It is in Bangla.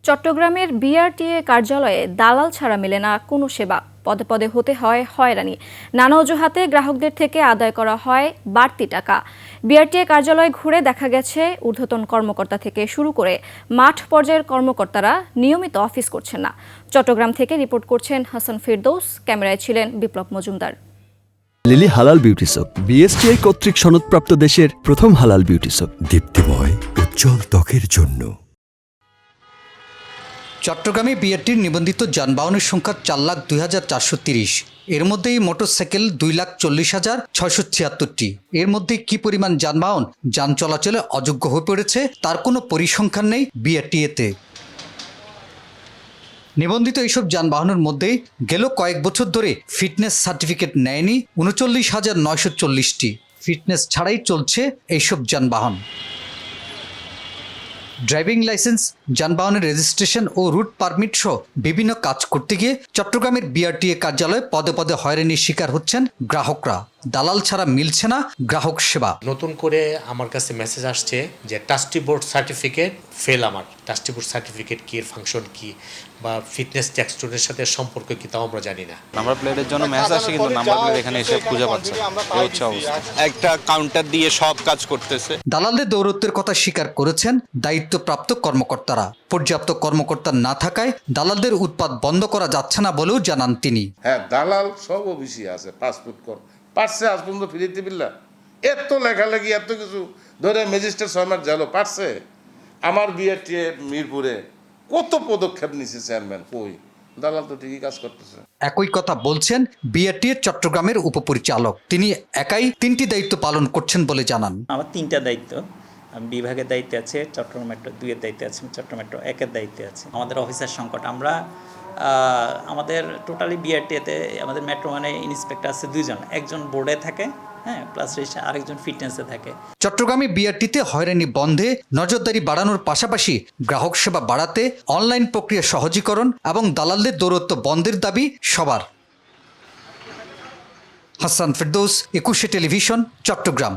চট্টগ্রামের বিআরটিএ কার্যালয়ে দালাল ছাড়া মেলে না কোনো সেবা। পদে পদে হতে হয় হয়রানি। নানা অজুহাতে গ্রাহকদের থেকে আদায় করা হয় বাড়তি টাকা। বিআরটিএ কার্যালয়ে ঘুরে দেখা গেছে ঊর্ধ্বতন কর্মকর্তা থেকে শুরু করে মাঠ পর্যায়ের কর্মকর্তারা নিয়মিত অফিস করছেন না। চট্টগ্রাম থেকে রিপোর্ট করছেন হাসান ফেরদৌস, ক্যামেরায় ছিলেন বিপ্লব মজুমদার। লিলি হালাল বিউটি সোপ, বিএসটিআই কর্তৃক সনদপ্রাপ্ত দেশের প্রথম হালাল বিউটি সোপ, দীপ্তিময় উজ্জ্বল ত্বকের জন্য। চট্টগ্রামে বিআরটির নিবন্ধিত যানবাহনের সংখ্যা 4,02,430। এর মধ্যেই মোটরসাইকেল 2,40,676টি। এর মধ্যে কি পরিমাণ যানবাহন যান চলাচলে অযোগ্য হয়ে পড়েছে তার কোনো পরিসংখ্যান নেই বিআরটিএতে। নিবন্ধিত এইসব যানবাহনের মধ্যে গেল কয়েক বছর ধরে ফিটনেস সার্টিফিকেট নেয়নি 39,940টি। ফিটনেস ছাড়াই চলছে এইসব যানবাহন। ড্রাইভিং লাইসেন্স, যানবাহনের রেজিস্ট্রেশন ও রুট পারমিট সহ বিভিন্ন কাজ করতে গিয়ে চট্টগ্রামের বিআরটিএ কার্যালয়ে পদে পদে হয়রানির শিকার হচ্ছেন গ্রাহকরা। দালাল ছাড়া মিলছে না গ্রাহক সেবা। নতুন করে আমার কাছে মেসেজ আসছে যে ট্রাস্টি বোর্ড সার্টিফিকেট ফেল। আমার ট্রাস্টি বোর্ড সার্টিফিকেট কি, এর ফাংশন কি বা ফিটনেস টেক্সটুরের সাথে সম্পর্ক কি তাও আমরা জানি না। নাম্বার প্লেটের জন্য মেসেজ আসে কিন্তু নাম্বার প্লেট এখানে এসে খুঁজে পাচ্ছে না। এই হচ্ছে অবস্থা। একটা কাউন্টার দিয়ে সব কাজ করতেছে। দালালদের দৌরত্বের কথা স্বীকার করেছেন দায়িত্বপ্রাপ্ত কর্মকর্তারা। পর্যাপ্ত কর্মকর্তা না থাকায় দালালদের উৎপাত বন্ধ করা যাচ্ছে না বলেও জানান তিনি। হ্যাঁ, দালাল সব অফিসে আছে। পাসপোর্ট কর পারছে আজ পর্যন্ত ফিরিতে বিল্লা এত লেখালেখি এত কিছু ধরে ম্যাজিস্ট্রেট 6 মাস গেল পারছে। আমার বিআরটিএ মিরপুরে কত পদক্ষেপ নিছে চেয়ারম্যান, কই দালাল তো ঠিকই কাজ করতেছে। একই কথা বলছেন বিআরটিএ চট্টগ্রামের উপপরিচালক। তিনি একাই 3টি দায়িত্ব পালন করছেন বলে জানান। আমার 3টা দায়িত্ব। আমি বিভাগের দায়িত্বে আছে, চট্টগ্রাম মেট্রো 2-এর দায়িত্বে আছে, চট্টগ্রাম মেট্রো 1-এর দায়িত্বে আছে। আমাদের অফিসার সংকট। আমরা আমাদের টোটালি বিআরটিএতে আমাদের মেট্রো মানে ইন্সপেক্টর আছে 2 জন, একজন বোর্ডে থাকে, হ্যাঁ, প্লাস আরেকজন ফিটনেসে থাকে। চট্টগ্রামে বিআরটিতে হয়রানি বন্ধে নজরদারি বাড়ানোর পাশাপাশি গ্রাহক সেবা বাড়াতে অনলাইন প্রক্রিয়া সহজীকরণ এবং দালালদের দৌরত্ব বন্ধের দাবি সবার। হাসান ফেরদৌস, 21 টেলিভিশন, চট্টগ্রাম।